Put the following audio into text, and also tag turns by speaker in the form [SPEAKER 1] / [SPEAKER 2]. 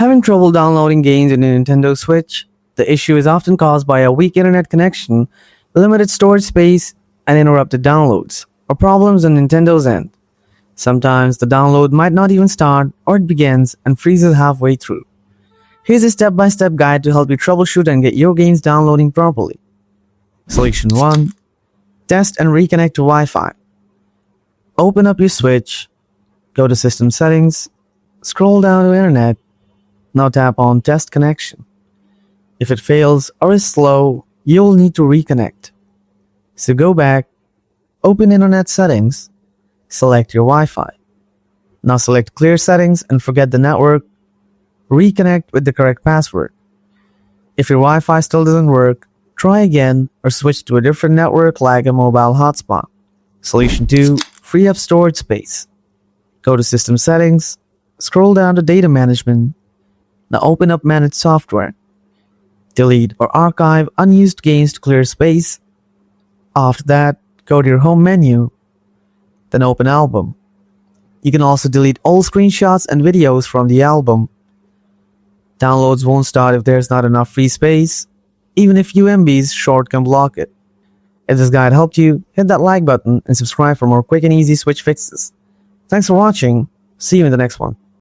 [SPEAKER 1] Having trouble downloading games in a Nintendo Switch? The issue is often caused by a weak internet connection, limited storage space, and interrupted downloads, or problems on Nintendo's end. Sometimes the download might not even start, or it begins and freezes halfway through. Here's a step-by-step guide to help you troubleshoot and get your games downloading properly. Solution 1. Test and reconnect to Wi-Fi. Open up your Switch, go to System Settings, scroll down to Internet, now tap on Test Connection. If it fails or is slow, you'll need to reconnect. So go back, open Internet Settings, select your Wi-Fi. Now select Clear Settings and forget the network. Reconnect with the correct password. If your Wi-Fi still doesn't work, try again or switch to a different network like a mobile hotspot. Solution 2. Free up storage space. Go to System Settings, scroll down to Data Management. Now open up Manage Software. Delete or archive unused games to clear space. After that, go to your home menu, then open Album. You can also delete all screenshots and videos from the album. Downloads won't start if there's not enough free space, even if UMB's short can block it. If this guide helped you, hit that like button and subscribe for more quick and easy Switch fixes. Thanks for watching. See you in the next one.